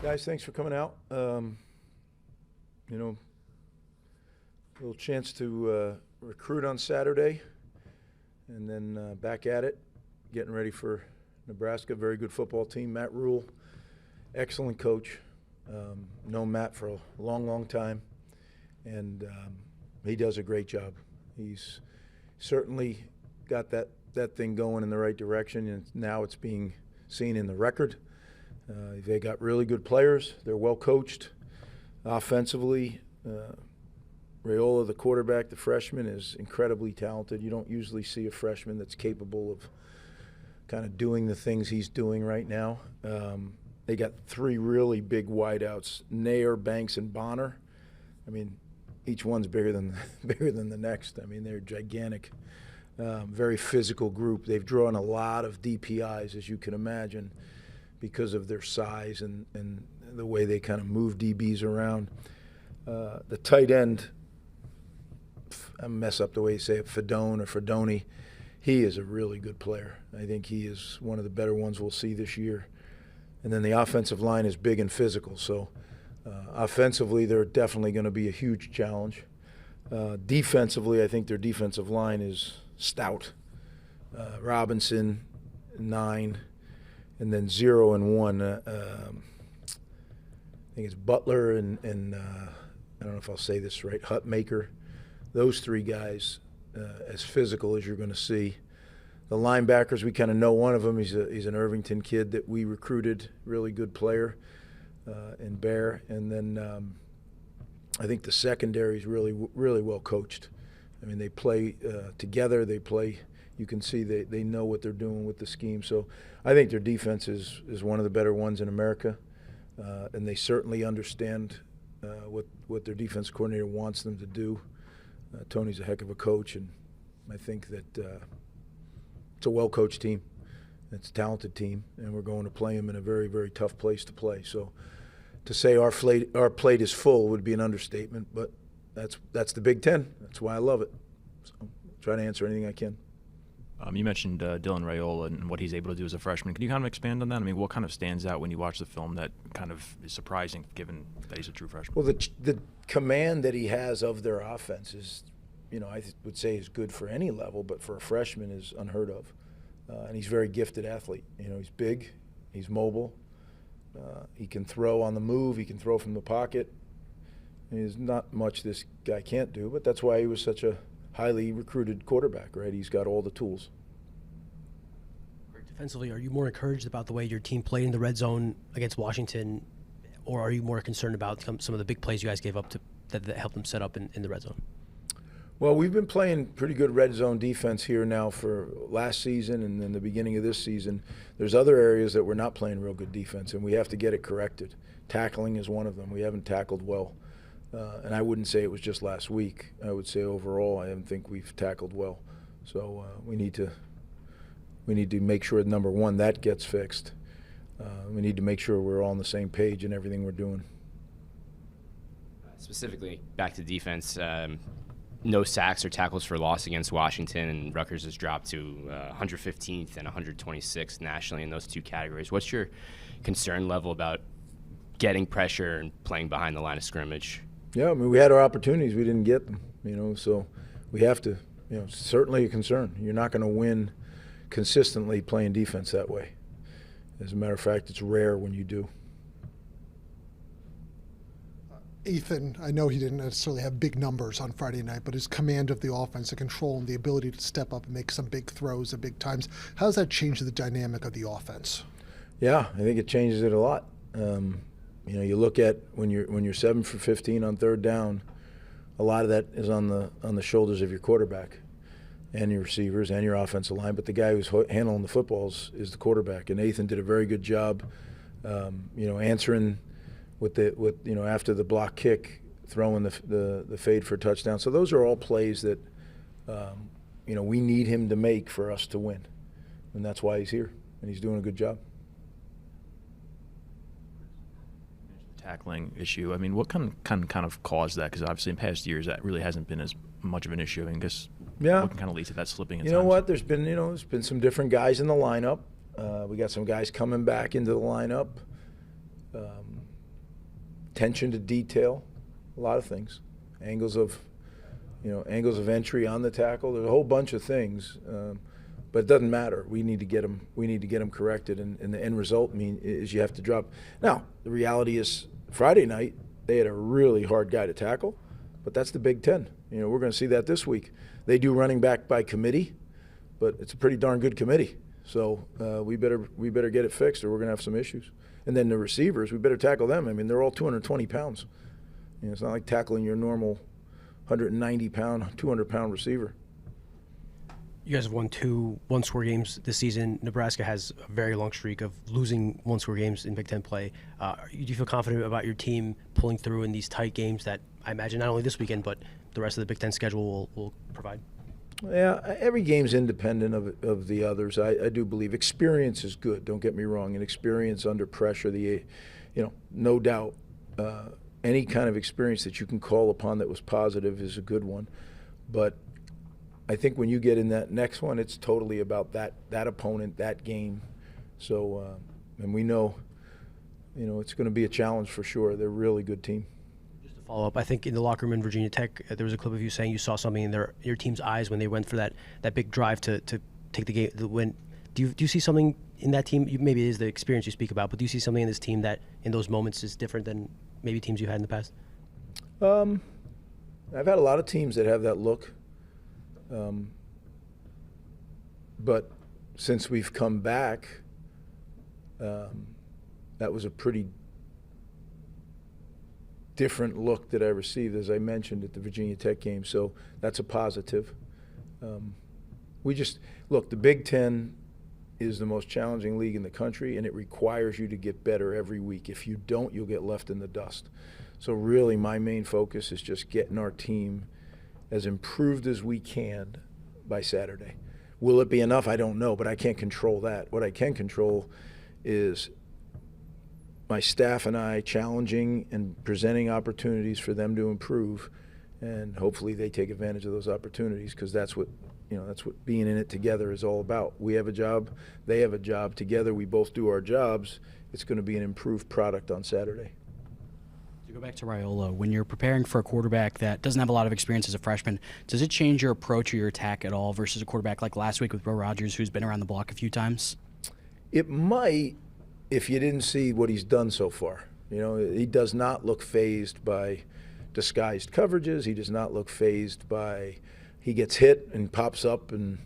Guys, thanks for coming out. A little chance to recruit on Saturday, and then back at it, getting ready for Nebraska. Very good football team. Matt Rule, excellent coach. Known Matt for a long time, and he does a great job. He's certainly got that thing going in the right direction, and now it's being seen in the record. They got really good players. They're well coached. Offensively, Raiola, the quarterback, the freshman, is incredibly talented. You don't usually see a freshman that's capable of kind of doing the things he's doing right now. They got three really big wideouts: Nair, Banks, and Bonner. I mean, each one's bigger than the next. I mean, they're gigantic. Very physical group. They've drawn a lot of DPIs, as you can imagine, because of their size and the way they kind of move DBs around. The tight end, I mess up the way you say it, Fedoni. He is a really good player. I think he is one of the better ones we'll see this year. And then the offensive line is big and physical. So offensively, they're definitely going to be a huge challenge. Defensively, I think their defensive line is stout. Robinson, 9. And then 0 and 1. I think it's Butler and I don't know if I'll say this right, Hutmaker. Those three guys, as physical as you're going to see. The linebackers, we kind of know one of them. He's an Irvington kid that we recruited, really good player, in Bear. And then I think the secondary is really well coached. I mean, they play together. They play. You can see they know what they're doing with the scheme. So I think their defense is one of the better ones in America, and they certainly understand what their defense coordinator wants them to do. Tony's a heck of a coach, and I think that it's a well-coached team. It's a talented team, and we're going to play them in a very, very tough place to play. So to say our plate is full would be an understatement, but that's the Big Ten. That's why I love it. So I'll try to answer anything I can. You mentioned Dylan Raiola and what he's able to do as a freshman. Can you kind of expand on that? I mean, what kind of stands out when you watch the film that kind of is surprising, given that he's a true freshman? Well, the command that he has of their offense is, I would say is good for any level, but for a freshman is unheard of. And he's a very gifted athlete. He's big, he's mobile, he can throw on the move, he can throw from the pocket. There's not much this guy can't do, but that's why he was such a highly recruited quarterback, right? He's got all the tools. Defensively, are you more encouraged about the way your team played in the red zone against Washington, or are you more concerned about some of the big plays you guys gave up that helped them set up in the red zone? Well, we've been playing pretty good red zone defense here now for last season and then the beginning of this season. There's other areas that we're not playing real good defense, and we have to get it corrected. Tackling is one of them. We haven't tackled well. And I wouldn't say it was just last week. I would say overall, I don't think we've tackled well. So we need to make sure, number one, that gets fixed. We need to make sure we're all on the same page in everything we're doing. Specifically, back to defense, no sacks or tackles for loss against Washington, and Rutgers has dropped to 115th and 126th nationally in those two categories. What's your concern level about getting pressure and playing behind the line of scrimmage? Yeah, I mean, we had our opportunities. We didn't get them, so we have to, certainly a concern. You're not going to win consistently playing defense that way. As a matter of fact, it's rare when you do. Ethan, I know he didn't necessarily have big numbers on Friday night, but his command of the offense, the control, and the ability to step up and make some big throws at big times, how does that change the dynamic of the offense? Yeah, I think it changes it a lot. You look at when you're 7 for 15 on third down, a lot of that is on the shoulders of your quarterback and your receivers and your offensive line. But the guy who's handling the footballs is the quarterback. And Nathan did a very good job, answering after the block kick, throwing the fade for a touchdown. So those are all plays that we need him to make for us to win, and that's why he's here and he's doing a good job. Tackling issue. I mean, what kind of caused that? Because obviously in past years that really hasn't been as much of an issue. I mean, what can kind of lead to that slipping? You know what? There's been some different guys in the lineup. We got some guys coming back into the lineup. attention to detail, a lot of things, angles of entry on the tackle. There's a whole bunch of things, but it doesn't matter. We need to get them. We need to get them corrected, and the end result is you have to drop. Now the reality is Friday night they had a really hard guy to tackle, but that's the Big Ten. We're going to see that this week. They do running back by committee, but it's a pretty darn good committee. So we better get it fixed, or we're going to have some issues. And then the receivers, we better tackle them. I mean, they're all 220 pounds. It's not like tackling your normal 190-pound, 200-pound receiver. You guys have won 2 one-score games this season. Nebraska has a very long streak of losing one-score games in Big Ten play. Do you feel confident about your team pulling through in these tight games that I imagine not only this weekend but the rest of the Big Ten schedule will provide? Yeah, every game's independent of the others. I do believe experience is good. Don't get me wrong. And experience under pressure, no doubt, any kind of experience that you can call upon that was positive is a good one. But I think when you get in that next one, it's totally about that opponent, that game. So, and we know, it's going to be a challenge for sure. They're a really good team. Follow up. I think in the locker room in Virginia Tech, there was a clip of you saying you saw something in your team's eyes when they went for that big drive to take the game, the win. Do you see something in that team? Maybe it is the experience you speak about, but do you see something in this team that in those moments is different than maybe teams you had in the past? I've had a lot of teams that have that look, but since we've come back, that was a pretty different look that I received, as I mentioned, at the Virginia Tech game. So that's a positive. The Big Ten is the most challenging league in the country, and it requires you to get better every week. If you don't, you'll get left in the dust. So really my main focus is just getting our team as improved as we can by Saturday. Will it be enough? I don't know, but I can't control that. What I can control is my staff and I challenging and presenting opportunities for them to improve, and hopefully they take advantage of those opportunities, because that's what being in it together is all about. We have a job, they have a job. Together we both do our jobs. It's going to be an improved product on Saturday. To go back to Raiola, when you're preparing for a quarterback that doesn't have a lot of experience as a freshman, does it change your approach or your attack at all versus a quarterback like last week with Rutgers, who's been around the block a few times? It might, if you didn't see what he's done so far. He does not look fazed by disguised coverages. He does not look fazed by he gets hit and pops up and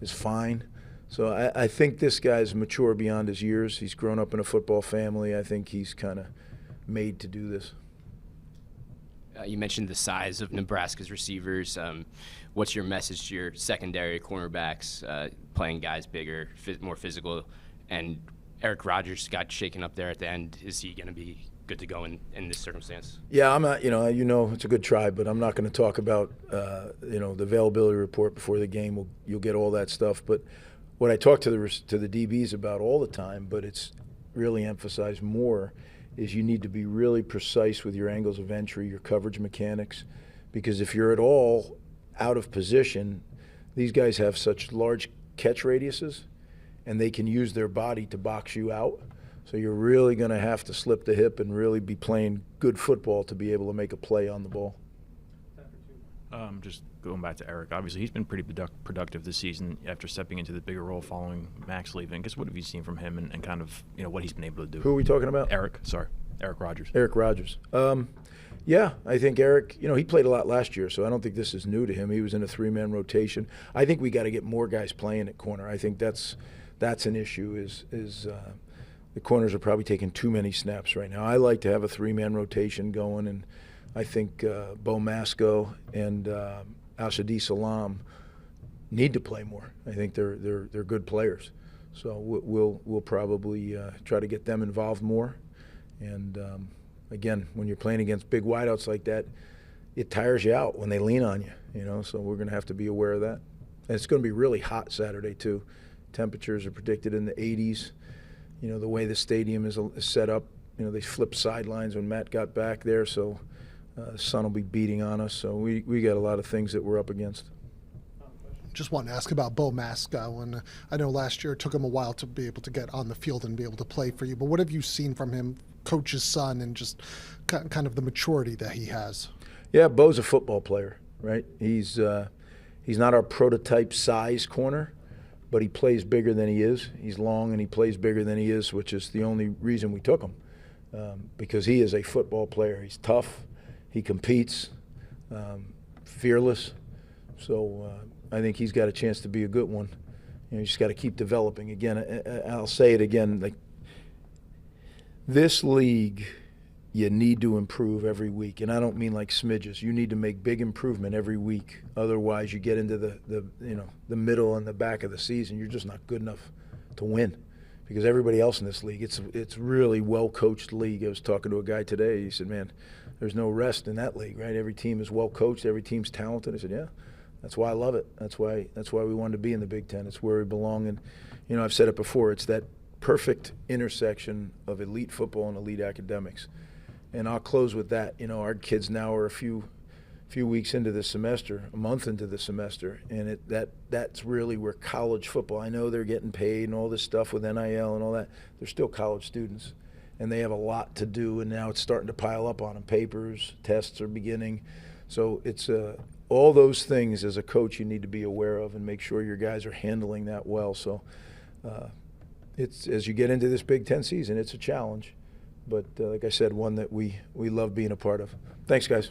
is fine. So I think this guy's mature beyond his years. He's grown up in a football family. I think he's kind of made to do this. You mentioned the size of Nebraska's receivers. What's your message to your secondary cornerbacks, playing guys bigger, more physical, and Eric Rogers got shaken up there at the end. Is he going to be good to go in this circumstance? Yeah, I'm not. It's a good try, but I'm not going to talk about the availability report before the game. You'll get all that stuff. But what I talk to the DBs about all the time, but it's really emphasized more, is you need to be really precise with your angles of entry, your coverage mechanics, because if you're at all out of position, these guys have such large catch radiuses, and they can use their body to box you out. So you're really going to have to slip the hip and really be playing good football to be able to make a play on the ball. Just going back to Eric, obviously he's been pretty productive this season after stepping into the bigger role following Max leaving. I guess what have you seen from him and kind of what he's been able to do? Who are we talking about? Eric Rogers. Eric Rogers. Yeah, I think Eric, he played a lot last year, so I don't think this is new to him. He was in a 3-man rotation. I think we got to get more guys playing at corner. I think that's an issue is the corners are probably taking too many snaps right now. I like to have a 3-man rotation going, and I think Bo Masco and Ashadi Salam need to play more. I think they're good players. So we'll probably try to get them involved more. And again, when you're playing against big wideouts like that, it tires you out when they lean on you. So we're going to have to be aware of that. And it's going to be really hot Saturday too. Temperatures are predicted in the 80s. The way the stadium is set up, they flipped sidelines when Matt got back there, so the sun will be beating on us. So we got a lot of things that we're up against. Just want to ask about Bo Masco, and I know last year it took him a while to be able to get on the field and be able to play for you, but what have you seen from him coach's son and just kind of the maturity that he has. Yeah, Bo's a football player, right? He's not our prototype size corner, but he plays bigger than he is. He's long and he plays bigger than he is, which is the only reason we took him, because he is a football player. He's tough, he competes, fearless. So I think he's got a chance to be a good one. You just got to keep developing. Again, I'll say it again, like this league, you need to improve every week, and I don't mean like smidges. You need to make big improvement every week. Otherwise, you get into the middle and the back of the season. You're just not good enough to win, because everybody else in this league, it's really well coached league. I was talking to a guy today. He said, "Man, there's no rest in that league, right? Every team is well coached. Every team's talented." I said, "Yeah, that's why I love it. That's why we wanted to be in the Big Ten. It's where we belong." And I've said it before. It's that perfect intersection of elite football and elite academics. And I'll close with that. Our kids now are a few weeks into the semester, a month into the semester, and that's really where college football. I know they're getting paid and all this stuff with NIL and all that. They're still college students, and they have a lot to do. And now it's starting to pile up on them. Papers, tests are beginning, so it's all those things as a coach you need to be aware of and make sure your guys are handling that well. So it's as you get into this Big Ten season, it's a challenge. But like I said, one that we love being a part of. Thanks, guys.